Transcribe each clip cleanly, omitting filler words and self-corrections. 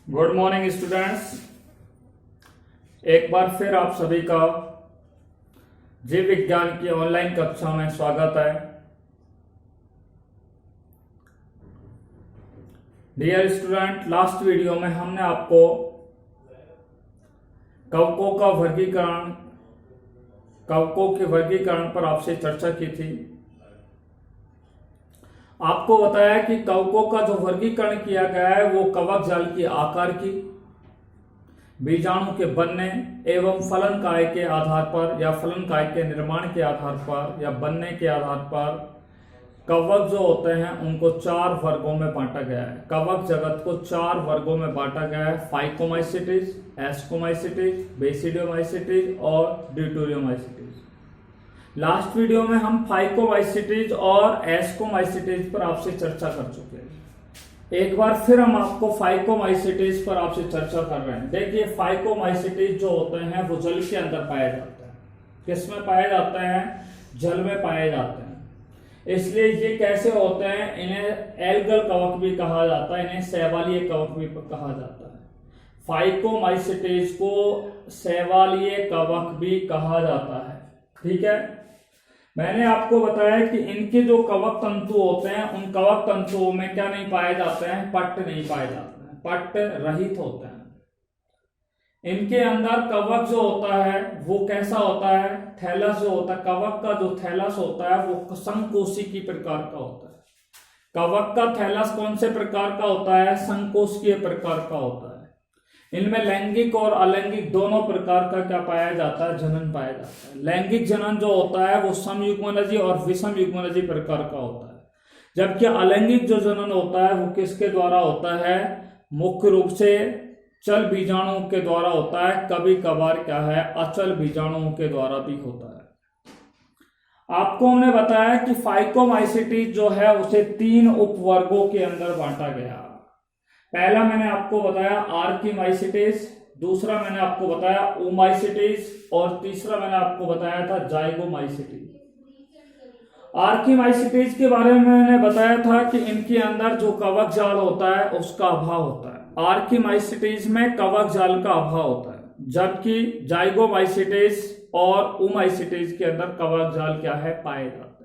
Good morning students. एक बार फिर आप सभी का जीव विज्ञान की ऑनलाइन कक्षा में स्वागत है। डियर स्टूडेंट, लास्ट वीडियो में हमने आपको कवकों के वर्गीकरण पर आपसे चर्चा की थी। आपको बताया कि कवकों का जो वर्गीकरण किया गया है वो कवक जाल की आकार की, बीजाणु के बनने एवं फलन काय के आधार पर या फलन काय के निर्माण के आधार पर या बनने के आधार पर कवक जो होते हैं उनको 4 वर्गों में बांटा गया है। कवक जगत को 4 वर्गों में बांटा गया है: फाइकोमाइसिटीज, एस्कोमाइसिटीज, बेसिडियोमाइसिटीज और ड्यूटेरियोमाइसिटीज। लास्ट वीडियो में हम फाइकोमाइसिटीज और एस्कोमाइसिटीज पर आपसे चर्चा कर चुके हैं। एक बार फिर हम आपको फाइकोमाइसिटीज पर आपसे चर्चा कर रहे हैं। देखिए, फाइकोमाइसिटीज जो होते हैं वो जल के अंदर पाए जाते हैं। किस में पाए जाते हैं? जल में पाए जाते हैं। इसलिए ये कैसे होते हैं? इन्हें एल्गल कवक भी कहा जाता है, इन्हें शैवालीय कवक भी कहा जाता है। फाइकोमाइसिटीज को शैवालीय कवक भी कहा जाता है। ठीक है, मैंने आपको बताया कि इनके जो कवक तंतु होते हैं उन कवक तंतुओं में क्या नहीं पाए जाते हैं? पट्ट नहीं पाए जाते हैं, पट्ट रहित होते हैं। इनके अंदर कवक जो होता है वो कैसा होता है? थैलस जो होता है, कवक का जो थैलस होता है वो संकोशिकी प्रकार का होता है। कवक का थैलस कौन से प्रकार का होता है? संकोशिकीय प्रकार का होता है। इनमें लैंगिक और अलैंगिक दोनों प्रकार का क्या पाया जाता है? जनन पाया जाता है। लैंगिक जनन जो होता है वो समयुग्मनजी और विषम युग्मनजी प्रकार का होता है, जबकि अलैंगिक जो जनन होता है वो किसके द्वारा होता है? मुख्य रूप से चल बीजाणुओं के द्वारा होता है। कभी कभार क्या है? अचल बीजाणुओं के द्वारा भी होता है। आपको हमने बताया कि फाइकोमाइसिटीज जो है उसे 3 उपवर्गों के अंदर बांटा गया। पहला मैंने आपको बताया आर्कीमाइसिटीज, दूसरा मैंने आपको बताया ओमाइसिटीज और तीसरा मैंने आपको बताया था जाइगोमाइसिटीज। आर्कीमाइसिटीज के बारे में मैंने बताया था कि इनके अंदर जो कवक जाल होता है उसका अभाव होता है। आर्कीमाइसिटीज में कवक जाल का अभाव होता है, जबकि जाइगोमाइसिटीज और ओमाइसिटीज के अंदर कवक जाल क्या है? पाए जाते हैं।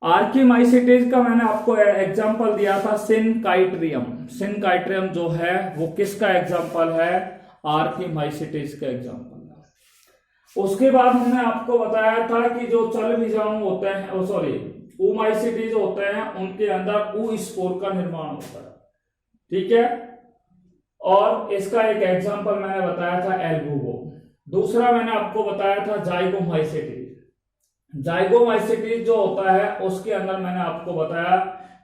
आर्कीमाइसिटीज का मैंने आपको एग्जांपल दिया था सिनकाइट्रियम। सिनकाइट्रियम जो है वो किसका एग्जांपल है? आर्कीमाइसिटीज का एग्जांपल है। उसके बाद हमने आपको बताया था कि जो चल बीजाणु होते हैं, ओमाइसिटीज होते हैं, उनके अंदर ओ स्पोर का निर्माण होता है। ठीक है, और इसका एक एग्जांपल मैंने बताया था एल्बुबो। दूसरा मैंने आपको बताया था जाइगोमाइसिटीज। जाइगोमाइसिटीज जो होता है उसके अंदर मैंने आपको बताया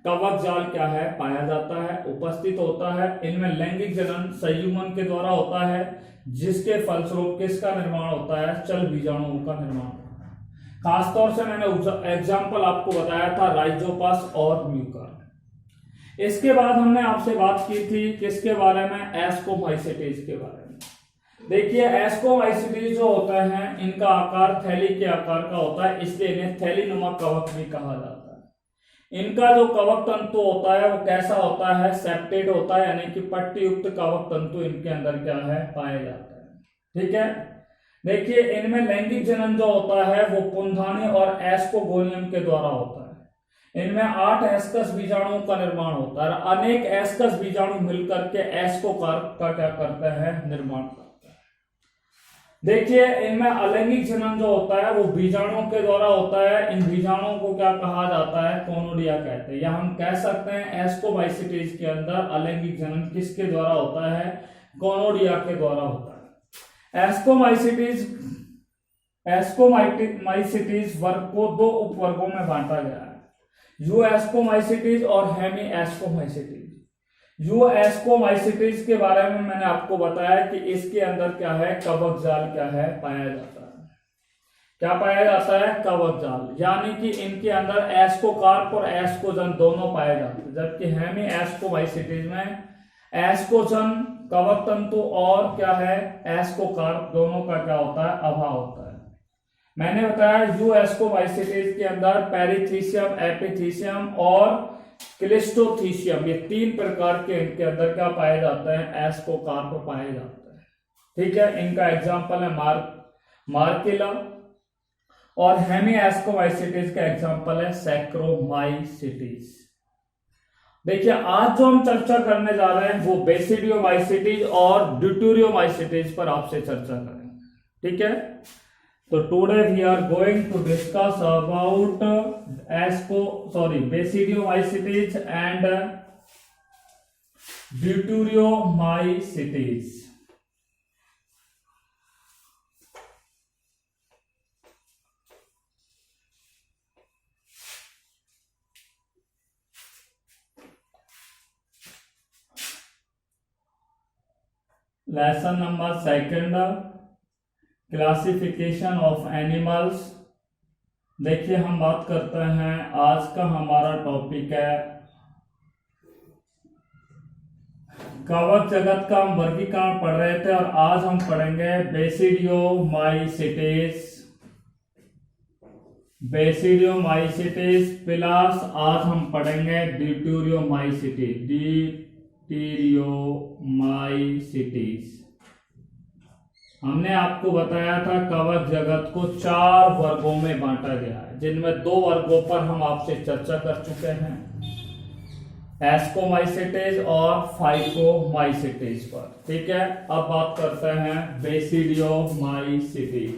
कवक जाल क्या है? पाया जाता है, उपस्थित होता है। इनमें लैंगिक जनन संयुग्मन के द्वारा होता है, जिसके फलस्वरूप किसका निर्माण होता है? चल बीजाणुओं का निर्माण होता है। खासतौर से मैंने एग्जांपल आपको बताया था राइजोपस और म्यूकर। इसके बाद हमने आपसे बात की थी किसके बारे में? एस्कोमाइसिटीज के बारे में। देखिए, एस्कोमाइसिटीज जो होते हैं इनका आकार थैली के आकार का होता है, इसलिए इन्हें थैलीनुमा कवक भी कहा जाता है। इनका जो कवक तंतु होता है वो कैसा होता है? सेप्टेड होता है, यानी कि पट्टी युक्त कवक तंतु इनके अंदर क्या है? पाया जाता है। ठीक है, देखिए, इनमें लैंगिक जनन जो होता है वो पुंधानी और एस्कोगोनियम के द्वारा होता है। इनमें 8 एस्कस बीजाणुओं का निर्माण होता है। अनेक एस्कस बीजाणु मिलकर के एस्कोकार्प का क्या करते हैं? निर्माण करते हैं। देखिए, इनमें अलैंगिक जनन जो होता है वो बीजाणुओं के द्वारा होता है। इन बीजाणुओं को क्या कहा जाता है? कोनोडिया कहते हैं। या हम कह सकते हैं एस्कोमाइसिटीज के अंदर अलैंगिक जनन किसके द्वारा होता है? कोनोडिया के द्वारा होता है। एस्कोमाइसिटीज वर्ग को 2 उपवर्गों में बांटा गया है, यूएस्कोमाइसिटीज और हेमी एस्कोमाइसिटीज। यूएस्कोमाइसिटीज के बारे में मैंने आपको बताया कि इसके अंदर क्या है? कवक जाल क्या है? पाया जाता है। क्या पाया जाता है? कवक जाल, यानी कि इनके अंदर एस्कोकार्प और एस्कोजन दोनों पाए जाते हैं, जबकि हेमी एस्कोमाइसिटीज में एस्कोजन कवक तंतु और क्या है? एस्कोकार्प दोनों का क्या होता है? अभाव होता है। मैंने बताया यूएस्कोमाइसिटीज के अंदर पेरिथीसियम, एपिथीसियम और क्लिस्टोथीसियम, ये 3 प्रकार के इनके अंदर क्या पाए जाते हैं, एस्कोकार्प पाए जाते हैं। ठीक है, इनका एग्जाम्पल है मार्केला, और हेमी एस्कोमाइसिटीज का एग्जाम्पल है सैक्रोमाइसिटीज। देखिए आज जो हम चर्चा करने जा रहे हैं वो बेसिडियोमाइसिटीज और ड्यूटेरियोमाइसिटीज पर आपसे चर्चा करेंगे। ठीक है, तो today we are going to discuss about basidiomycetes and deuteromycetes. Lesson number 2, classification of animals. देखिए हम बात करते हैं, आज का हमारा टॉपिक है कवक जगत का हम वर्गीकरण पढ़ रहे थे, और आज हम पढ़ेंगे बेसिडियोमाइसिटीज प्लस आज हम पढ़ेंगे ड्यूटेरियोमाइसिटीज। हमने आपको बताया था कवक जगत को 4 वर्गों में बांटा गया है, जिनमें 2 वर्गों पर हम आपसे चर्चा कर चुके हैं, एस्कोमाइसिटीज और फाइकोमाइसिटीज पर। ठीक है, अब बात करते हैं बेसिडियोमाइसिटीज।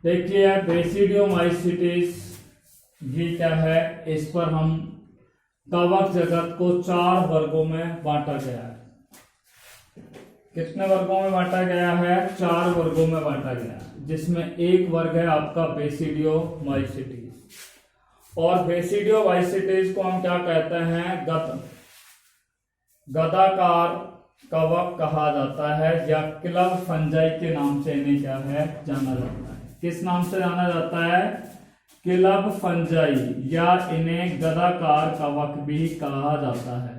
देखिए बेसिडियोमाइसिटीज ये क्या है, इस पर हम कवक जगत को 4 वर्गों में बांटा गया है। कितने वर्गों में बांटा गया है, 4 वर्गों में बांटा गया है, जिसमें एक वर्ग है आपका बेसिडियोमाइसिटीज। और बेसिडियोमाइसिटीज को हम क्या कहते हैं, गदाकार कवक कहा जाता है, या क्लब फंजाई के नाम से इन्हें क्या है जाना जाता है। किस नाम से जाना जाता है, क्लब फंजाई, या इन्हें गदाकार कवक भी कहा जाता है।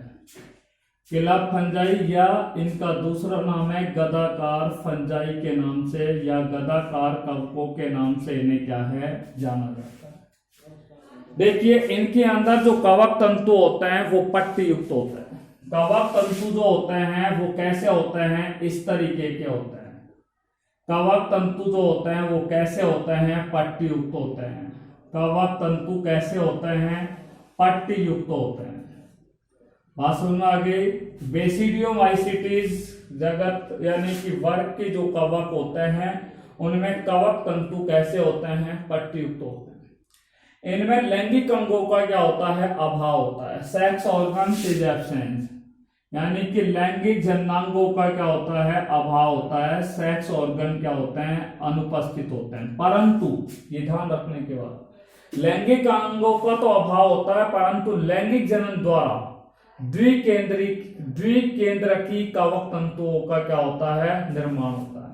क्लब फंजाई, या इनका दूसरा नाम है गदाकार फंजाई के नाम से, या गदाकार कवकों के नाम से इन्हें क्या है जाना जाता है। देखिए इनके अंदर जो कवक तंतु होते हैं वो पट्टी युक्त होते हैं। कवक तंतु जो होते हैं वो कैसे होते हैं, इस तरीके के होते हैं। कवक तंतु जो होते हैं वो कैसे होते हैं, पट्टी युक्त होते हैं। कवक तंतु कैसे होते हैं, पट्टी युक्त होते हैं। बात समझ आ गई। बेसिडियोमाइसिटीज जगत यानी कि वर्ग के जो कवक होते हैं उनमें कवक तंतु कैसे होते हैं, पट्टी युक्त होते हैं। इनमें लैंगिक अंगों का क्या होता है, अभाव होता है। सेक्स ऑर्गन्स इज एब्सेंट, यानी कि लैंगिक जननांगों का क्या होता है, अभाव होता है। सेक्स ऑर्गन क्या होते हैं, अनुपस्थित होते हैं। परंतु ये ध्यान रखने के बाद लैंगिक अंगों का तो अभाव होता है, परंतु लैंगिक जनन द्वारा द्विकेंद्रकी कवक तंतुओं का क्या होता है, निर्माण होता है।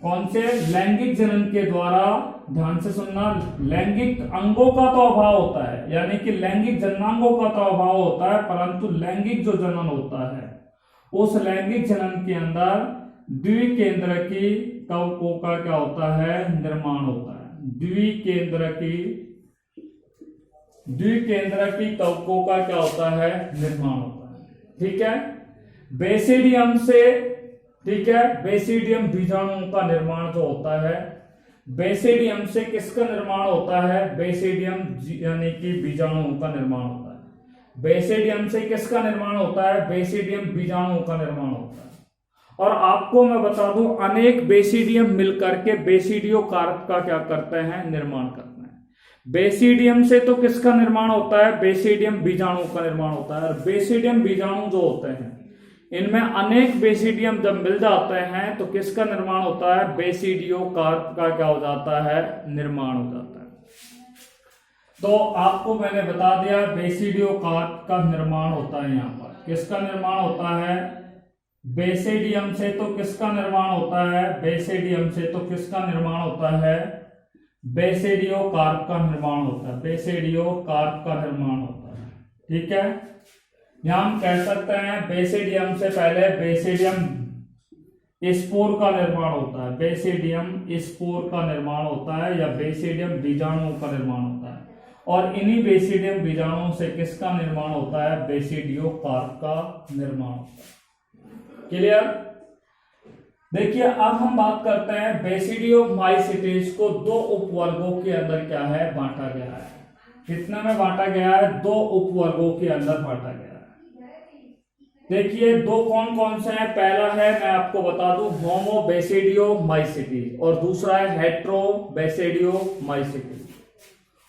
कौन से, लैंगिक जनन के द्वारा, ध्यान से सुनना, लैंगिक अंगों का तो अभाव होता है, यानी कि लैंगिक जननांगों का तो अभाव होता है, परंतु लैंगिक जो जनन होता है उस लैंगिक जनन के अंदर द्विकेंद्रकी कवकों का क्या होता है, निर्माण होता है। द्विकेंद्रकी कवकों का क्या होता है, निर्माण होता है। ठीक है, बेसिडियम से, ठीक है, बेसिडियम बीजाणुओं का निर्माण जो होता है, बेसिडियम से किसका निर्माण होता है, बेसिडियम यानी कि बीजाणुओं का निर्माण होता है। बेसिडियम से किसका निर्माण होता है, बेसिडियम बीजाणुओं का निर्माण होता है। और आपको मैं बता दूं, अनेक बेसिडियम मिलकर के बेसिडियोकार्प का क्या करते हैं, निर्माण करते हैं। बेसिडियम से तो किसका निर्माण होता है, बेसिडियम बीजाणु का निर्माण होता है। और बेसिडियम बीजाणु जो होते हैं इनमें अनेक बेसिडियम जब मिल जाते हैं तो किसका निर्माण होता है, बेसिडियोकार्प का क्या हो जाता है, निर्माण हो जाता है। तो आपको मैंने बता दिया बेसिडियोकार्प का निर्माण होता है। यहाँ पर किसका निर्माण होता है, बेसिडियम से तो किसका निर्माण होता है, बेसिडियम से तो किसका निर्माण होता है, बेसिडियोकार्प का निर्माण होता है। बेसिडियोकार्प का निर्माण होता है। ठीक है, यहां हम कह सकते हैं बेसिडियम से पहले बेसिडियम स्पोर का निर्माण होता है, बेसिडियम स्पोर का निर्माण होता है या बेसिडियम बीजाणुओं का निर्माण होता है। और इन्हीं बेसिडियम बीजाणुओं से किसका निर्माण होता है? बेसिडियो कार्प का निर्माण होता है। क्लियर? देखिए अब हम बात करते हैं बेसिडियो माइसिटीज को दो उपवर्गों के अंदर क्या है बांटा गया है। कितने में बांटा गया है? दो उपवर्गों के अंदर बांटा गया है। देखिए दो कौन कौन से हैं? पहला है, मैं आपको बता दूं, होमो बेसिडियो माइसिटीज और दूसरा है हेट्रो बेसिडियो माइसिटीज।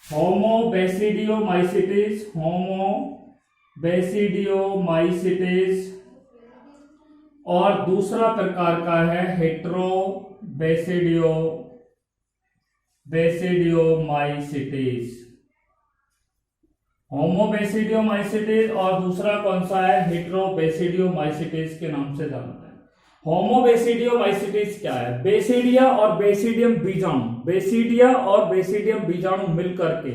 होमो बेसिडियो माइसिटीज, होमो बेसिडियो माइसिटीज और दूसरा प्रकार का है हेट्रो बेसिडियो माइसिटीज। होमो बेसिडियो माइसिटीज और दूसरा कौन सा है? हेट्रो बेसिडियो माइसिटीज के नाम से जानते हैं। होमो बेसिडियो माइसिटीज क्या है? बेसिडिया और बेसिडियम बीजाणु, बेसिडिया और बेसिडियम बीजाणु मिलकर के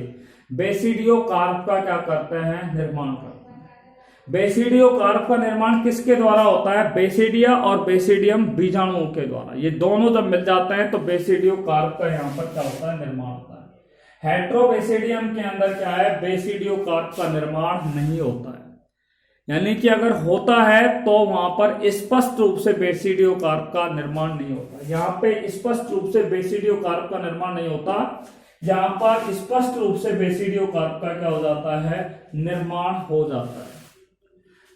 बेसिडियो कार्प का क्या करते हैं? निर्माण करते हैं। बेसिडियो कार्प का निर्माण किसके द्वारा होता है? बेसिडिया और बेसिडियम बीजाणुओं के द्वारा। ये दोनों जब मिल जाते हैं तो बेसिडियो कार्प का यहाँ पर क्या होता है? निर्माण होता है। हेट्रोबेसिडियम के अंदर क्या है? बेसिडियो कार्प का निर्माण नहीं होता है, यानी कि अगर होता है तो वहां पर स्पष्ट रूप से बेसिडियो कार्प का निर्माण नहीं होता। यहाँ पे स्पष्ट रूप से बेसिडियो कार्प का निर्माण नहीं होता, यहाँ पर स्पष्ट रूप से बेसिडियो कार्प का क्या हो जाता है? निर्माण हो जाता है।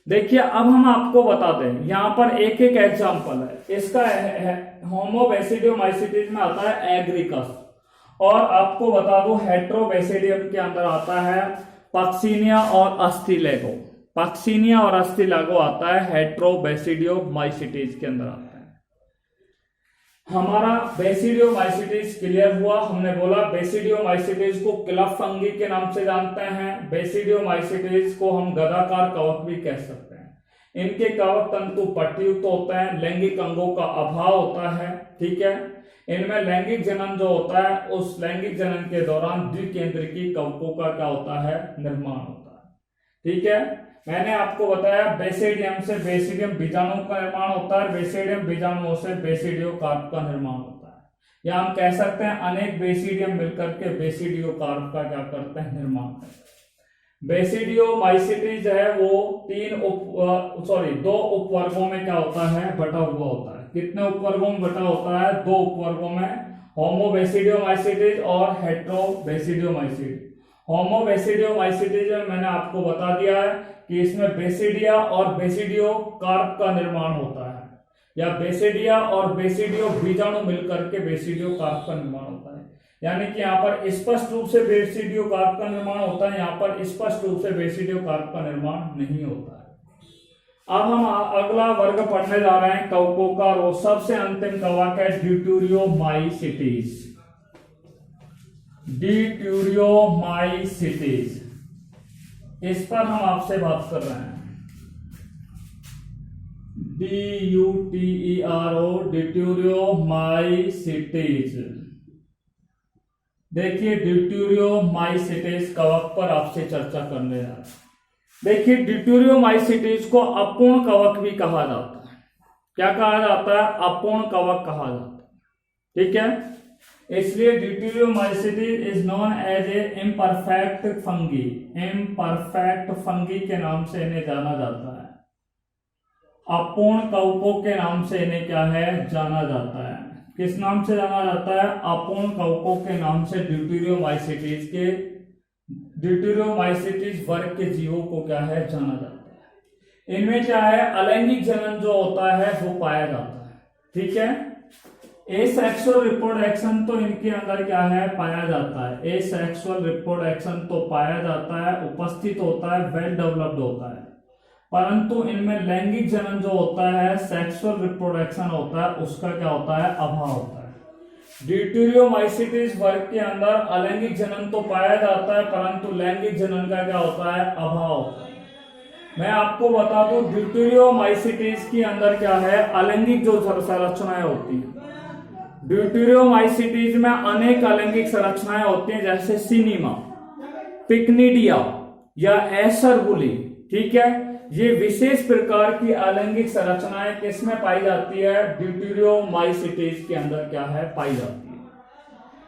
देखिए अब हम आपको बताते हैं, यहाँ पर एक एक एग्जाम्पल है इसका। होमो बेसिडियो माइसिटीज में आता है एग्रिकस और आपको बता दूं हेट्रोबेसिडियम के अंदर आता है पक्सिनिया और अस्थिलेगो। पक्सिनिया और अस्थिलेगो आता है हेट्रोबेसिडियो माइसिटीज के अंदर आता है। हमारा बेसिडियो माइसिटीज क्लियर हुआ। हमने बोला बेसिडियो माइसिटीज को क्लब फंगी के नाम से जानते हैं। बेसिडियो माइसिटीज को हम गदाकार कवक भी कह सकते हैं। इनके कवक तंतु पट्टीयुक्त होते हैं, लैंगिक अंगों का अभाव होता है। ठीक है, इनमें लैंगिक जनन जो होता है उस लैंगिक जनन के दौरान द्विकेंद्रिकी कवकों का क्या होता है? निर्माण होता है। ठीक है, मैंने आपको बताया बेसिडियम से बेसिडियम बीजाणु का निर्माण होता है, बेसिडियम बीजाणुओं से बेसिडियो कार्प का निर्माण होता है। या हम कह सकते हैं अनेक बेसिडियम मिलकर के बेसिडियो कार्प का क्या करते हैं? निर्माण करते हैं। बेसिडियो माइसिटीज है वो दो उपवर्गों में क्या होता है? बटा हुआ होता है। कितने उपवर्गों में बटा होता है? दो उपवर्गों में, होमो बेसिडियो माइसिटीज और हेट्रो बेसिडियो माइसिटीज। होमो बेसिडियो माइसिटीज में मैंने आपको बता दिया है कि इसमें बेसिडिया और बेसिडियो कार्प का निर्माण होता है, या बेसिडिया और बेसिडियो बीजाणु मिलकर के बेसिडियो कार्प का निर्माण होता है। यानी कि यहाँ पर स्पष्ट रूप से बेसिडियो कार्प का निर्माण होता है, यहाँ पर स्पष्ट रूप से बेसिडियो कार्प का निर्माण नहीं होता है। अब हम अगला वर्ग पढ़ने जा रहे हैं कवकों का, और वो सबसे अंतिम कवक है ड्यूटेरियोमाइसिटीज। ड्यूटेरियोमाइसिटीज, इस पर हम आपसे बात कर रहे हैं। ड्यूटेरियोमाइसिटीज। देखिए ड्यूटेरियोमाइसिटीज कवक पर आपसे चर्चा करने जा रहे हैं। देखिए ड्यूटेरियोमाइसिटीज को अपूर्ण कवक भी कहा जाता है। क्या कहा जाता है? अपूर्ण कवक कहा जाता है। ठीक है, इसलिए deuteromycetes is known as a imperfect fungi. Imperfect fungi के नाम से इन्हें जाना जाता है। अपूर्ण कवकों के नाम से इन्हें क्या है? जाना जाता है। किस नाम से जाना जाता है? अपूर्ण कवकों के नाम से ड्यूटेरियोमाइसिटीज वर्ग के जीवों को क्या है? जाना जाता है। इनमें क्या है? अलैंगिक जनन जो होता है वो पाया जाता है। ठीक है, एसेक्सुअल रिप्रोडक्शन तो इनके अंदर क्या है? पाया जाता है। एसेक्सुअल रिप्रोडक्शन तो पाया जाता है, उपस्थित होता है, वेल डेवलप्ड होता है, परंतु इनमें लैंगिक जनन जो होता है, सेक्सुअल रिप्रोडक्शन होता है, उसका क्या होता है? अभाव होता है। ड्यूटेरियोमाइसिटीज वर्ग के अंदर अलैंगिक जनन तो पाया जाता है, परंतु लैंगिक जनन का क्या होता है? अभाव होता है। मैं आपको बता दूं ड्यूटेरियोमाइसिटीज के अंदर क्या है? अलैंगिक जो संरचनाएं होती हैं, ड्यूटेरियोमाइसिटीज में अनेक अलैंगिक संरचनाएं होती हैं, जैसे सिनीमा, पिक्निडिया या एसरबुली। ठीक है, ये विशेष प्रकार की अलैंगिक संरचनाएं किसमें पाई जाती है? ड्यूटेरियोमाइसीटीज के अंदर क्या है? पाई जाती है।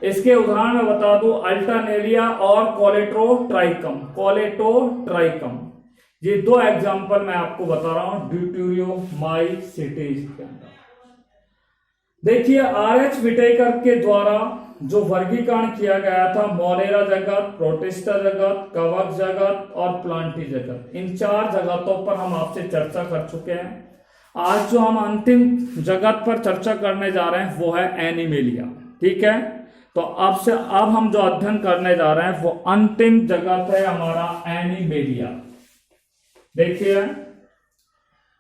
इसके उदाहरण में बता दूं, अल्टरनेरिया और कोलेटोट्राइकम। कोलेटोट्राइकम, ये दो एग्जांपल मैं आपको बता रहा हूं ड्यूटेरियोमाइसीटीज के अंदर। देखिए, आर.एच. व्हिटेकर के द्वारा जो वर्गीकरण किया गया था, मोरेरा जगत, प्रोटिस्टा जगत, कवक जगत और प्लांटी जगत, इन 4 जगतों पर हम आपसे चर्चा कर चुके हैं। आज जो हम अंतिम जगत पर चर्चा करने जा रहे हैं वो है एनिमेलिया। ठीक है, तो अब हम जो अध्ययन करने जा रहे हैं वो अंतिम जगत है हमारा एनिमेलिया। देखिए,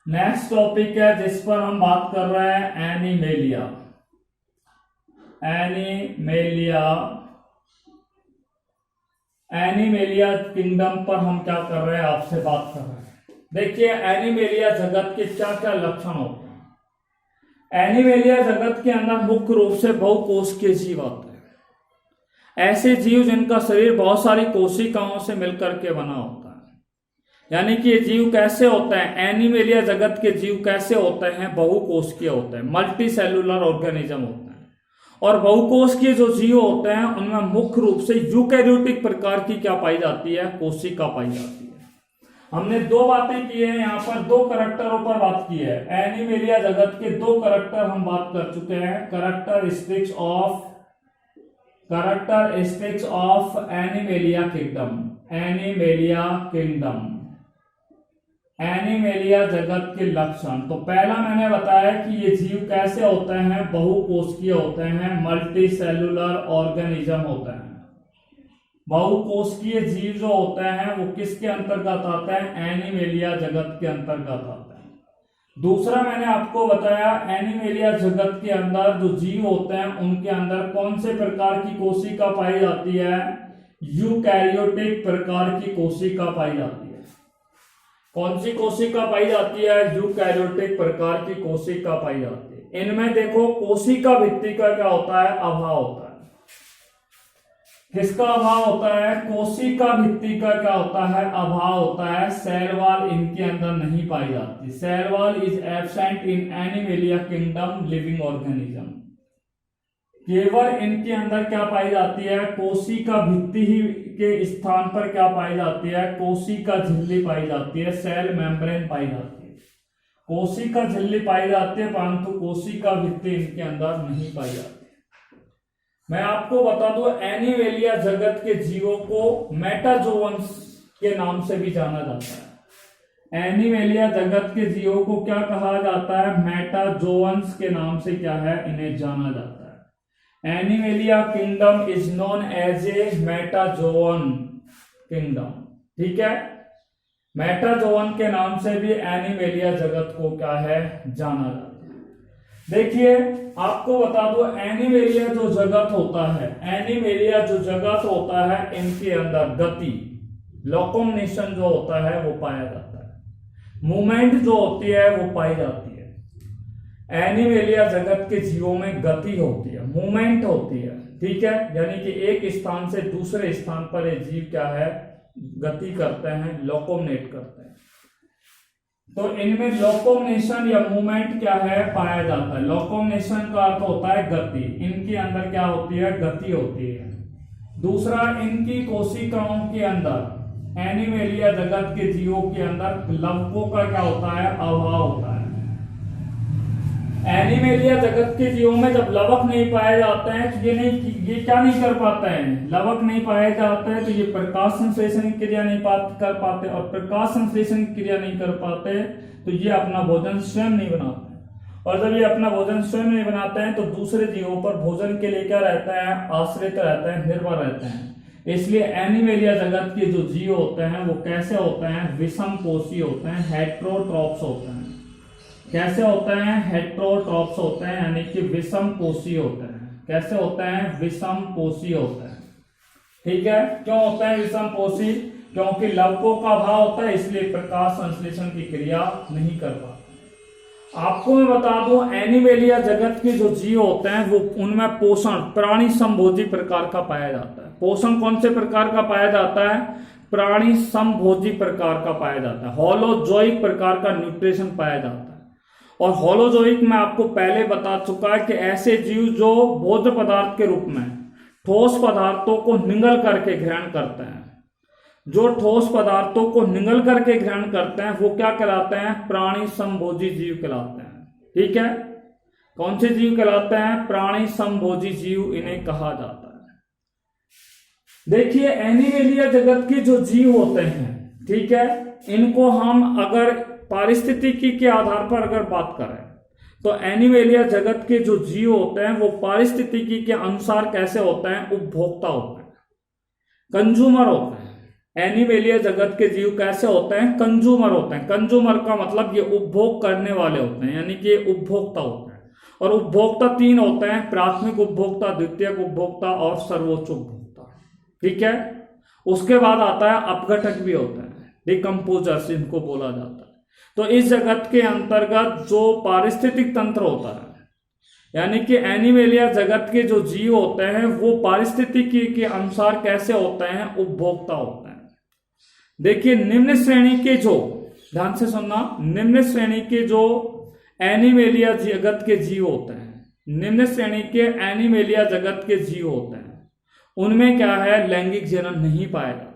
नेक्स्ट टॉपिक है जिस पर हम बात कर रहे हैं एनिमेलिया। एनिमेलिया किंगडम पर हम क्या कर रहे हैं? आपसे बात कर रहे हैं। देखिए, एनिमेलिया जगत के क्या क्या लक्षण होते हैं। एनिमेलिया जगत के अंदर मुख्य रूप से बहुकोशिकीय जीव आते हैं। ऐसे जीव जिनका शरीर बहुत सारी कोशिकाओं से मिलकर के बना होता है। यानी कि ये जीव कैसे होते हैं? एनिमेलिया जगत के जीव कैसे होते हैं? बहुकोशिकीय होते हैं, मल्टी सेलुलर ऑर्गेनिज्म होते हैं। और बहुकोशिकीय जो जीव होते हैं उनमें मुख्य रूप से यूकैरियोटिक प्रकार की क्या पाई जाती है? कोशिका पाई जाती है। हमने 2 बातें की है, यहाँ पर 2 करैक्टरों पर बात की है। एनिमेलिया जगत के 2 करैक्टर हम बात कर चुके हैं। Characteristics of animalia kingdom, animalia जगत के लक्षण। तो पहला मैंने बताया कि ये जीव कैसे होते हैं? बहुकोशिकीय होते हैं, मल्टी सेलुलर ऑर्गेनिज्म होते हैं। बहुकोशिकीय जीव जो होते हैं वो किसके अंतर्गत आते हैं? एनिमेलिया जगत के अंतर्गत आते हैं। दूसरा मैंने आपको बताया, एनिमेलिया जगत के अंदर जो जीव होते हैं उनके अंदर कौन से प्रकार की कोशिका पाई जाती है? यूकैरियोटिक प्रकार की कोशिका पाई जाती है। कौन सी कोशिका पाई जाती है? यूकैरियोटिक प्रकार की कोशिका पाई जाती है। इनमें देखो, कोशिका भित्ति का क्या होता है? अभाव होता है। किसका अभाव होता है? कोशिका भित्ति का क्या होता है? अभाव होता है। सेल वॉल इनके अंदर नहीं पाई जाती। Cell wall is absent in Animalia kingdom living organism. केवल इनके अंदर क्या पाई जाती है? कोशिका भित्ति ही के स्थान पर क्या पाई जाती है? कोशिका झिल्ली पाई जाती है, सेल मेम्ब्रेन पाई जाती है। कोशिका झिल्ली पाई जाती है परंतु कोशिका भित्ति इनके अंदर नहीं पाई जाती। मैं आपको बता दूं, एनिमेलिया जगत के जीवों को मेटाजोअन्स के नाम से भी जाना जाता है। एनिमेलिया जगत के जीवों को क्या कहा जाता है? मेटाजोअन्स के नाम से क्या है? इन्हें जाना जाता है। Animalia kingdom is known as a metazoan kingdom. ठीक है, मेटाजोअन के नाम से भी एनिमेलिया जगत को क्या है? जाना जाता है। देखिए, आपको बता दो, एनिमेलिया जो जगत होता है, इनके अंदर गति, लोकोमोशन जो होता है वो पाया जाता है। मूवमेंट जो होती है वो पाई जाती है। एनिमेलिया जगत के जीवों में गति होती है, मूवमेंट होती है। ठीक है, यानी कि एक स्थान से दूसरे स्थान पर ये जीव क्या है? गति करते हैं, लोकोमोट करते हैं। तो इनमें लोकोमोशन या मूवमेंट क्या है? पाया जाता है। लोकोमोशन का अर्थ होता है गति। इनके अंदर क्या होती है? गति होती है। दूसरा, इनकी कोशिकाओं के अंदर, एनिमेलिया जगत के जीवों के अंदर लवकों का क्या होता है? अभाव होता है। एनिमेलिया जगत के जीवों में जब लवक नहीं पाए जाते हैं तो ये क्या नहीं कर पाते हैं? लवक नहीं पाए जाते हैं तो ये प्रकाश संश्लेषण की क्रिया नहीं कर पाते, और प्रकाश संश्लेषण की क्रिया नहीं कर पाते तो ये अपना भोजन स्वयं नहीं बनाते हैं। और जब ये अपना भोजन स्वयं नहीं बनाते हैं तो दूसरे जीवों पर भोजन के लिए क्या रहता है? आश्रित रहते हैं, निर्भर रहते हैं। इसलिए एनिमेलिया जगत के जो जीव होते हैं वो कैसे होते हैं? विषम पोषी होते हैं, हेट्रोट्रॉप्स होते हैं। कैसे होते हैं? हेट्रोट्रॉप्स होते हैं, यानी कि विषम पोषी होते हैं। कैसे होते हैं? विषम पोषी होते हैं। ठीक है, क्यों होते हैं विषम पोषी? क्योंकि लवकों का अभाव होता है, इसलिए प्रकाश संश्लेषण की क्रिया नहीं कर पाते। आपको मैं बता दूं, एनिमेलिया जगत के जो जीव होते हैं वो उनमें पोषण प्राणी संभोजी प्रकार का पाया जाता है। पोषण कौन से प्रकार का पाया जाता है? प्राणी समभोजी प्रकार का पाया जाता है, होलोजोइक प्रकार का न्यूट्रिशन पाया जाता है। और होलोजोइक में आपको पहले बता चुका है कि ऐसे जीव जो भोज्य पदार्थ के रूप में ठोस पदार्थों को निगल करके ग्रहण करते हैं, जो ठोस पदार्थों को निगल करके ग्रहण करते हैं वो क्या कहलाते हैं? प्राणी समभोजी जीव कहलाते हैं। ठीक है, कौन से जीव कहलाते हैं? प्राणी समभोजी जीव इन्हें कहा जाता है। देखिए एनिमेलिया जगत के जो जीव होते हैं, ठीक है, इनको हम अगर पारिस्थितिकी के आधार पर अगर बात करें तो एनिमेलिया जगत के जो जीव होते हैं वो पारिस्थितिकी के अनुसार कैसे होते हैं? उपभोक्ता होते हैं, कंज्यूमर होते हैं। एनिमेलिया जगत के जीव कैसे होते हैं? कंज्यूमर होते हैं। कंज्यूमर का मतलब ये उपभोग करने वाले होते हैं, यानी कि ये उपभोक्ता होते हैं। और उपभोक्ता तीन होते हैं, प्राथमिक उपभोक्ता, द्वितीयक उपभोक्ता और सर्वोच्च उपभोक्ता। ठीक है, उसके बाद आता है अपघटक भी होते हैं, डिकम्पोजर्स इनको बोला जाता है। तो इस जगत के अंतर्गत जो पारिस्थितिक तंत्र होता है, यानी कि एनिमेलिया जगत के जो जीव होते हैं वो पारिस्थितिकी के अनुसार कैसे होते हैं? उपभोक्ता होते हैं। देखिए निम्न श्रेणी के जो, ध्यान से सुनना, निम्न श्रेणी के जो एनिमेलिया जगत के जीव होते हैं, निम्न श्रेणी के एनिमेलिया जगत के जीव होते हैं, उनमें क्या है? लैंगिक जनन नहीं पाया जाता।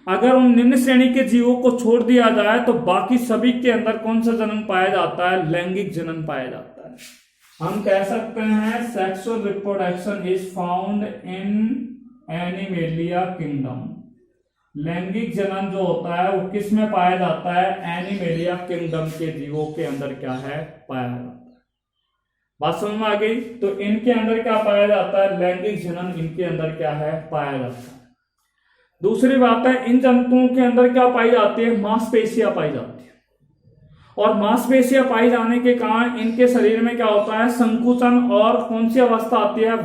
अगर उन निम्न श्रेणी के जीवों को छोड़ दिया जाए तो बाकी सभी के अंदर कौन सा जनन पाया जाता है? लैंगिक जनन पाया जाता है। हम कह सकते हैं sexual reproduction is found in Animalia kingdom. लैंगिक जनन जो होता है वो किस में पाया जाता है? एनिमेलिया किंगडम के जीवों के अंदर क्या है? पाया जाता है। बात समझ में आ गई? तो इनके अंदर क्या पाया जाता है? लैंगिक जनन इनके अंदर क्या है? पाया जाता है। दूसरी बात है, इन जंतुओं के अंदर क्या पाई जाती है? मांसपेशियां पाई जाती है। और मांसपेशियां पाई जाने के कारण इनके शरीर में क्या होता है? संकुचन और कौन सी अवस्था आती है?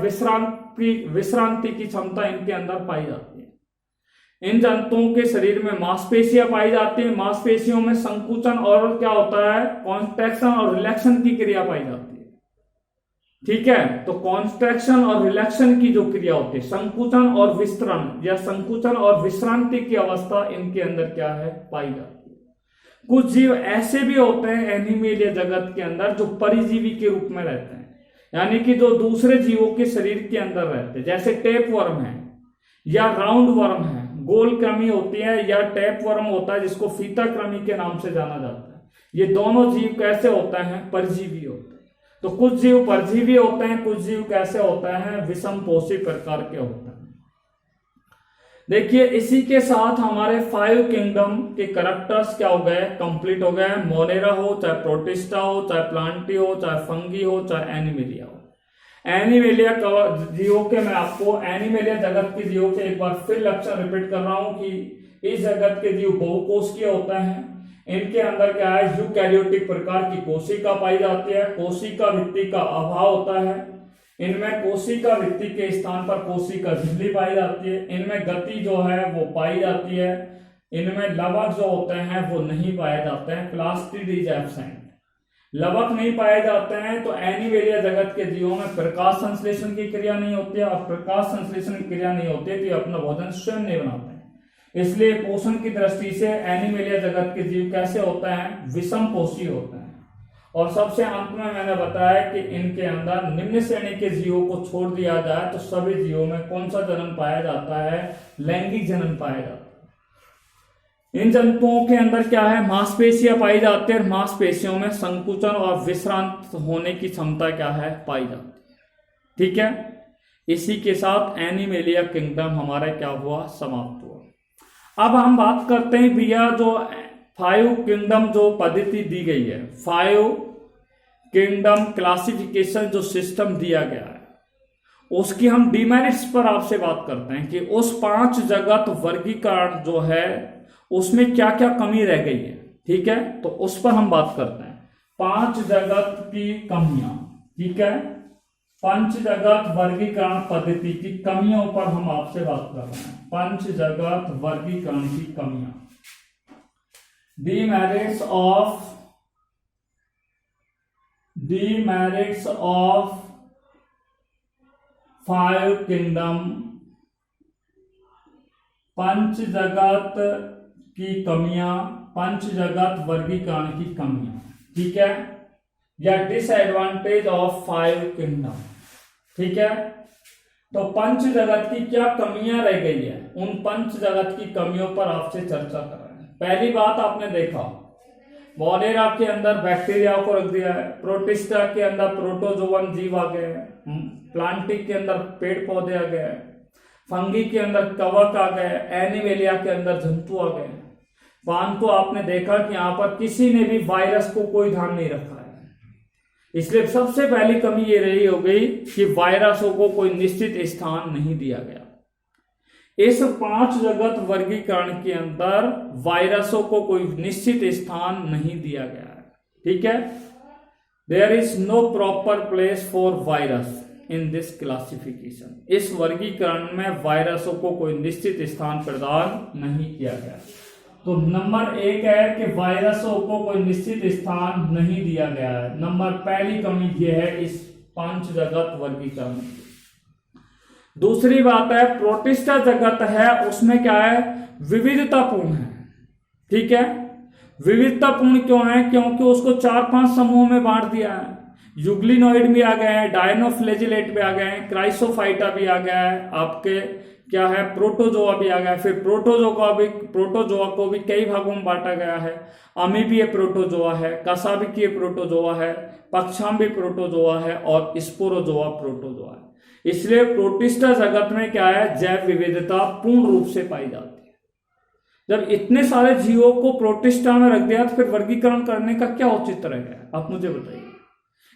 विश्रांति की क्षमता इनके अंदर पाई जाती है। इन जंतुओं के शरीर में मांसपेशियां पाई जाती है, मांसपेशियों में संकुचन और क्या होता है? कॉन्ट्रैक्शन और रिलैक्शन की क्रिया पाई जाती है। ठीक है, तो कॉन्ट्रैक्शन और रिलैक्शन की जो क्रिया होती है, संकुचन और विस्तरण या संकुचन और विश्रांति की अवस्था इनके अंदर क्या है? पाई जाती है। कुछ जीव ऐसे भी होते हैं एनिमेलिया जगत के अंदर जो परिजीवी के रूप में रहते हैं, यानी कि जो दूसरे जीवों के शरीर के अंदर रहते हैं, जैसे टेप वर्म है या राउंड वर्म है, गोल कृमि होती है, या टेप वर्म होता है जिसको फीता कृमि के नाम से जाना जाता है। ये दोनों जीव कैसे होते हैं? परजीवी होते हैं। तो कुछ जीव परजीवी होते हैं, कुछ जीव कैसे होते हैं? विषमपोषी प्रकार के होते हैं। देखिए इसी के साथ हमारे 5 किंगडम के कैरेक्टर्स क्या हो गए? कंप्लीट हो गए। मोनेरा हो, चाहे प्रोटिस्टा हो, चाहे प्लांटी हो, चाहे फंगी हो, चाहे एनिमेलिया हो। एनिमेलिया जीवों के, मैं आपको एनिमेलिया जगत के जीवों के एक बार फिर लक्षण रिपीट कर रहा हूं कि इस जगत के जीव बहुकोषीय होते हैं। इनके अंदर क्या है? यूकैरियोटिक प्रकार की कोशिका पाई जाती है। कोशिका भित्ति का अभाव होता है। इनमें कोशिका भित्ति के स्थान पर कोशिका झिल्ली पाई जाती है। इनमें गति जो है वो पाई जाती है। इनमें लवक जो होते हैं वो नहीं पाए जाते हैं। प्लास्टिड इज एब्सेंट, लवक नहीं पाए जाते हैं। तो एनिमेलिया जगत के जीवों में प्रकाश संश्लेषण की क्रिया नहीं होती है, और प्रकाश संश्लेषण की क्रिया नहीं होती है तो ये अपना भोजन स्वयं नहीं बनाते हैं। इसलिए पोषण की दृष्टि से एनिमेलिया जगत के जीव कैसे होते हैं? विषमपोषी होते हैं। और सबसे अंत में मैंने बताया कि इनके अंदर निम्न श्रेणी के जीवों को छोड़ दिया जाए तो सभी जीवों में कौन सा जनन पाया जाता है? लैंगिक जनन पाया जाता है। इन जंतुओं के अंदर क्या है? मांसपेशियां पाई जाती है, और मांसपेशियों में संकुचन और विश्रांत होने की क्षमता क्या है? पाई जाती है। ठीक है, इसी के साथ एनिमेलिया किंगडम हमारा क्या हुआ? समाप्त हुआ। अब हम बात करते हैं भैया जो 5 किंगडम जो पद्धति दी गई है, 5 किंगडम क्लासिफिकेशन जो सिस्टम दिया गया है, उसकी हम डिमेरिट्स पर आपसे बात करते हैं कि उस 5 जगत वर्गीकरण जो है उसमें क्या क्या कमी रह गई है। ठीक है, तो उस पर हम बात करते हैं। 5 जगत की कमियां, ठीक है, पंचजगत वर्गीकरण पद्धति की कमियों पर हम आपसे बात कर रहे हैं। पंचजगत वर्गीकरण की कमियां, demerits of 5 किंगडम पंच जगत की कमियां, पंच जगत वर्गीकरण की कमियां, ठीक है, या डिसएडवांटेज ऑफ 5 किंगडम, ठीक है। तो पंच जगत की क्या कमियां रह गई है, उन पंच जगत की कमियों पर आपसे चर्चा कर रहे हैं। पहली बात आपने देखा, वॉलेरा के अंदर बैक्टीरिया को रख दिया है, प्रोटिस्टा के अंदर प्रोटोजोवन जीव आ गए, प्लांटिक के अंदर पेड़ पौधे आ गए, फंगी के अंदर कवक आ गए, एनिमेलिया के अंदर जंतु आ गए। परंतु आपने देखा कि यहां पर किसी ने भी वायरस को कोई ध्यान नहीं रखा है। इसलिए सबसे पहली कमी ये रही हो गई कि वायरसों को कोई निश्चित स्थान नहीं दिया गया। इस 5 जगत वर्गीकरण के अंदर वायरसों को कोई निश्चित स्थान नहीं दिया गया है, ठीक है। There is no proper place for virus in this classification. इस वर्गीकरण में वायरसों को कोई निश्चित स्थान प्रदान नहीं किया गया। तो नंबर 1 है कि वायरसों को कोई निश्चित स्थान नहीं दिया गया है। नंबर पहली कमी यह है इस 5 जगत वर्गीकरण की। दूसरी बात है, प्रोटिस्टा जगत है उसमें क्या है, विविधतापूर्ण है, ठीक है। विविधतापूर्ण क्यों है, क्योंकि उसको 4-5 समूह में बांट दिया है। यूग्लिनोइड भी आ गए हैं, डायनोफ्लेजिलेट भी आ गए हैं, क्राइसोफाइटा भी आ गया है, आपके क्या है, प्रोटोजोआ भी आ गया है। फिर प्रोटोजोआ को भी कई भागों में बांटा गया है। अमीबीय प्रोटोजोआ है, कसाबिकीय प्रोटोजोआ है, पक्षाम्बी प्रोटोजोआ है और स्पोरोजोआ प्रोटोजोआ है। इसलिए प्रोटिस्टा जगत में क्या है, जैव विविधता पूर्ण रूप से पाई जाती है। जब इतने सारे जीवों को प्रोटिस्टा में रख दिया तो फिर वर्गीकरण करने का क्या औचित्य रह गया, आप मुझे बताइए।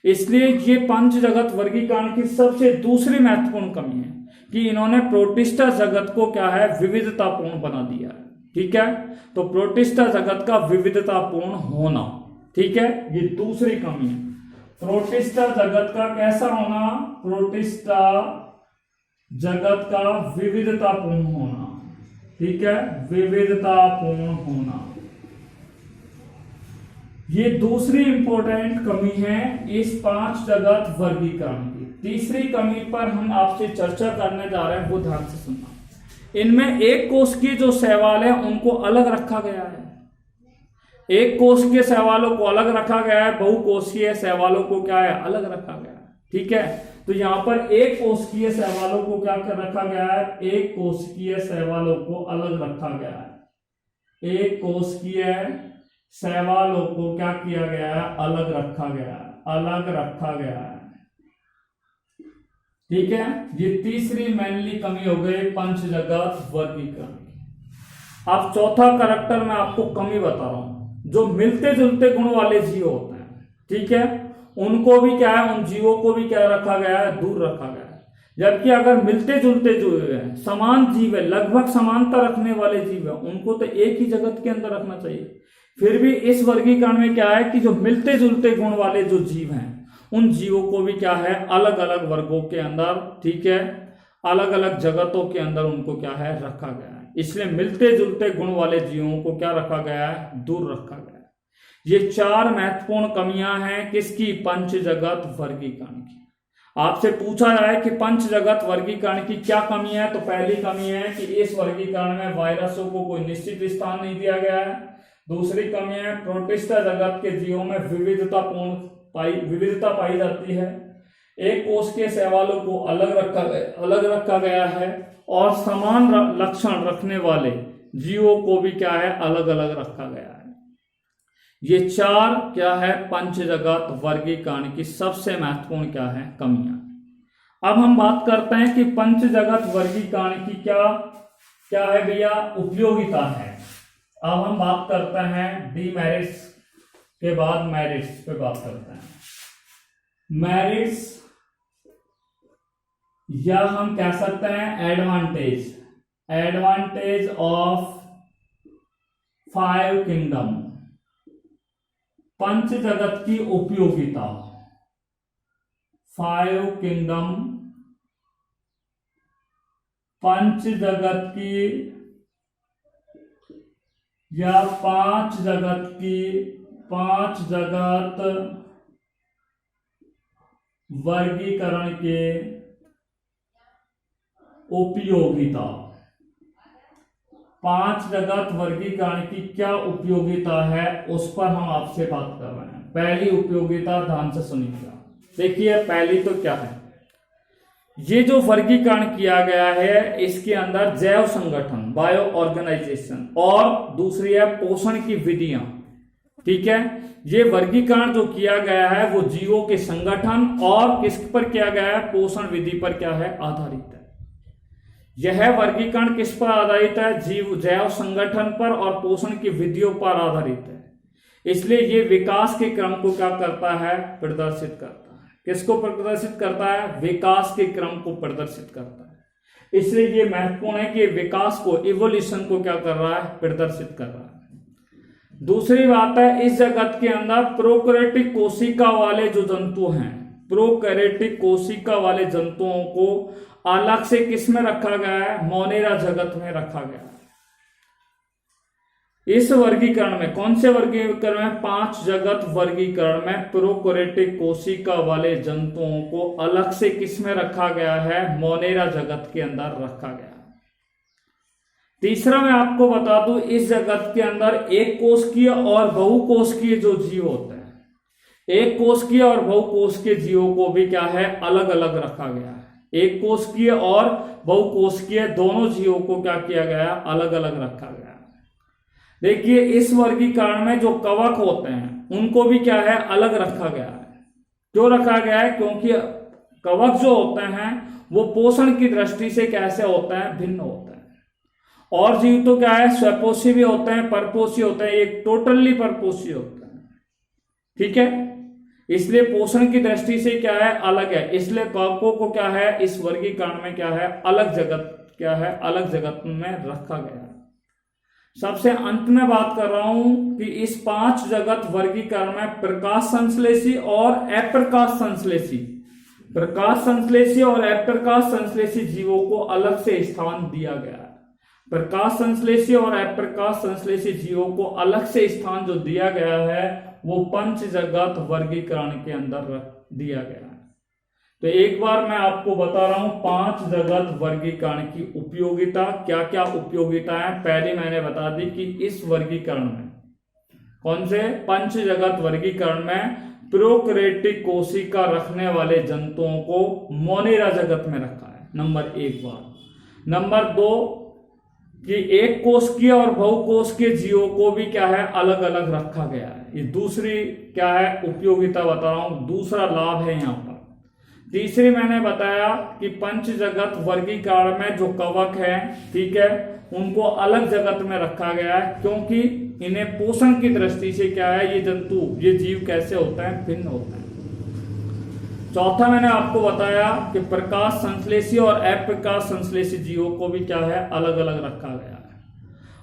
इसलिए ये 5 जगत वर्गीकरण की सबसे दूसरी महत्वपूर्ण कमी है कि इन्होंने प्रोटिस्टा जगत को क्या है, विविधतापूर्ण बना दिया है, ठीक है। तो प्रोटिस्टा जगत का विविधतापूर्ण होना, ठीक है, ये दूसरी कमी है। प्रोटिस्टा जगत का कैसा होना, प्रोटिस्टा जगत का विविधतापूर्ण होना, ठीक है, विविधतापूर्ण होना, ये दूसरी इंपॉर्टेंट कमी है इस 5 जगत वर्गीकरण की। तीसरी कमी पर हम आपसे चर्चा करने जा रहे हैं, वो ध्यान से सुनना। इनमें एक कोष की जो शैवाल है उनको अलग रखा गया है, एक कोष के शैवालों को अलग रखा गया है, बहुकोषीय शैवालों को क्या है, अलग रखा गया है, ठीक है। तो यहां पर एक कोशिकीय शैवालों को क्या कर रखा गया है, एक कोशिकीय शैवालों को अलग रखा गया है। एक कोशिकीय शैवालों को क्या किया गया है, अलग रखा गया है, अलग रखा गया है, ठीक है। ये तीसरी मेनली कमी हो गई 5 जगत वर्गीकरण की। अब चौथा करैक्टर मैं आपको कमी बता रहा हूं, जो मिलते जुलते गुण वाले जीव होते हैं, ठीक है, उनको भी क्या है, उन जीवों को भी क्या रखा गया है, दूर रखा गया है। जबकि अगर मिलते जुलते जो है, समान जीव है, लगभग समानता रखने वाले जीव है, उनको तो एक ही जगत के अंदर रखना चाहिए। फिर भी इस वर्गीकरण में क्या है कि जो मिलते जुलते गुण वाले जो जीव हैं उन जीवों को भी क्या है, अलग अलग वर्गों के अंदर, ठीक है, अलग अलग जगतों के अंदर उनको क्या है, रखा गया है। इसलिए मिलते जुलते गुण वाले जीवों को क्या रखा गया है, दूर रखा गया है। ये 4 महत्वपूर्ण कमियां हैं किसकी, 5 जगत वर्गीकरण की। आपसे पूछा जाए कि 5 जगत वर्गीकरण की क्या कमी है, तो पहली कमी है कि इस वर्गीकरण में वायरसों को कोई निश्चित स्थान नहीं दिया गया है। दूसरी कमी है, प्रोटिस्टा जगत के जीवों में विविधता पाई जाती है। एक कोष के शैवालों को अलग रखा गया है और समान लक्षण रखने वाले जीवों को भी क्या है, अलग अलग रखा गया है। ये 4 क्या है, 5 जगत वर्गीकरण की सबसे महत्वपूर्ण क्या है, कमियां। अब हम बात करते हैं कि 5 जगत वर्गीकरण की क्या है भैया, उपयोगिता है। अब हम बात करते हैं डीमेरिट्स के बाद मेरिट्स पे बात करते हैं। मेरिट्स या हम कह सकते हैं एडवांटेज ऑफ 5 किंगडम, 5 जगत की उपयोगिता। 5 किंगडम, 5 जगत की या 5 जगत वर्गीकरण के उपयोगिता। 5 जगत वर्गीकरण की क्या उपयोगिता है उस पर हम आपसे बात कर रहे हैं। पहली उपयोगिता ध्यान से सुनिएगा। देखिए पहली तो क्या है, ये जो वर्गीकरण किया गया है इसके अंदर जैव संगठन बायो ऑर्गेनाइजेशन और दूसरी है पोषण की विधियां। ठीक है, ये वर्गीकरण जो किया गया है वो जीवों के संगठन और किस पर किया गया है, पोषण विधि पर क्या है, आधारित है। यह वर्गीकरण किस पर आधारित है, जीव जैव संगठन पर और पोषण की विधियों पर आधारित है। इसलिए ये विकास के क्रम को क्या करता है, प्रदर्शित करता है। किसको प्रदर्शित करता है, विकास के क्रम को प्रदर्शित करता है। इसलिए ये महत्वपूर्ण है कि विकास को, इवोल्यूशन को क्या कर रहा है, प्रदर्शित कर रहा है। दूसरी बात है, इस जगत के अंदर प्रोकैरियोटिक कोशिका वाले जो जंतु हैं, प्रोकैरियोटिक कोशिका वाले जंतुओं को अलग से किस में रखा गया है, मोनेरा जगत में रखा गया है। इस वर्गीकरण में, कौन से वर्गीकरण में, 5 जगत वर्गीकरण में प्रोकैरियोटिक कोशिका वाले जंतुओं को अलग से किस में रखा गया है, मोनेरा जगत के अंदर रखा गया। तीसरा मैं आपको बता दूं, इस जगत के अंदर एक कोशिकीय और बहुकोशिकीय जो जीव होते हैं, एक कोशिकीय और बहुकोशिकीय जीवों को भी क्या है, अलग अलग रखा गया है। एक कोशिकीय और बहुकोशिकीय दोनों जीवों को क्या किया गया, अलग अलग रखा गया। देखिए इस वर्गीकरण में जो कवक होते हैं उनको भी क्या है, अलग रखा गया है। क्यों रखा गया है, क्योंकि कवक जो होते हैं वो पोषण की दृष्टि से कैसे होते हैं, भिन्न होते हैं। और जीव तो क्या है, स्वपोषी भी होते हैं, परपोषी होते हैं, एक टोटली परपोषी होते हैं। ठीक है, इसलिए पोषण की दृष्टि से क्या है, अलग है। इसलिए कवकों को क्या है, इस वर्गीकरण में क्या है, अलग जगत, क्या है, अलग जगत में रखा गया है। सबसे अंत में बात कर रहा हूं कि इस 5 जगत वर्गीकरण में प्रकाश संश्लेषी और अप्रकाश संश्लेषी, प्रकाश संश्लेषी और अप्रकाश संश्लेषी जीवों को अलग से स्थान दिया गया है। प्रकाश संश्लेषी और अप्रकाश संश्लेषी जीवों को अलग से स्थान जो दिया गया है वो 5 जगत वर्गीकरण के अंदर दिया गया है। तो एक बार मैं आपको बता रहा हूं 5 जगत वर्गीकरण की उपयोगिता, क्या क्या उपयोगिता है। पहले मैंने बता दी कि इस वर्गीकरण में, कौन से, 5 जगत वर्गीकरण में प्रोकैरियोटिक कोशिका रखने वाले जंतुओं को मोनेरा जगत में रखा है, नंबर 1 बात। नंबर 2 कि एक कोशिकीय और बहुकोशिकीय जीवों को भी क्या है, अलग अलग रखा गया है। ये दूसरी क्या है, उपयोगिता बता रहा हूं, दूसरा लाभ है यहां पर। तीसरी मैंने बताया कि 5 जगत वर्गीकरण में जो कवक है, ठीक है, उनको अलग जगत में रखा गया है क्योंकि इन्हें पोषण की दृष्टि से क्या है, ये जंतु, ये जीव कैसे होते हैं, भिन्न होते हैं। चौथा मैंने आपको बताया कि प्रकाश संश्लेषी और अप्रकाश संश्लेषी जीवों को भी क्या है, अलग अलग रखा गया है।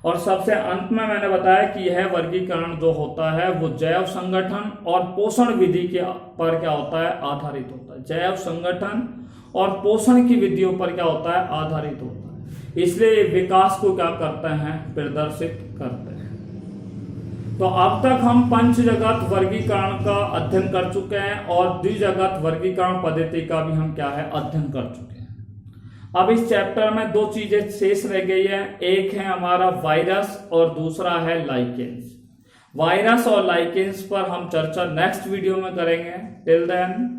और सबसे अंत में मैंने बताया कि यह वर्गीकरण जो होता है वो जैव संगठन और पोषण विधि के पर क्या होता है, आधारित होता है। जैव संगठन और पोषण की विधियों पर क्या होता है, आधारित होता है। इसलिए विकास को क्या करते हैं, प्रदर्शित करते हैं। तो अब तक हम 5 जगत वर्गीकरण का अध्ययन कर चुके हैं और द्विजगत वर्गीकरण पद्धति का भी हम क्या है, अध्ययन कर चुके हैं। अब इस चैप्टर में 2 चीजें शेष रह गई है, एक है हमारा वायरस और दूसरा है लाइकेंस। वायरस और लाइकेंस पर हम चर्चा नेक्स्ट वीडियो में करेंगे। Till then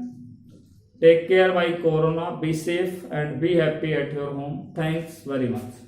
take care by corona, be safe and be happy at your home. Thanks very much.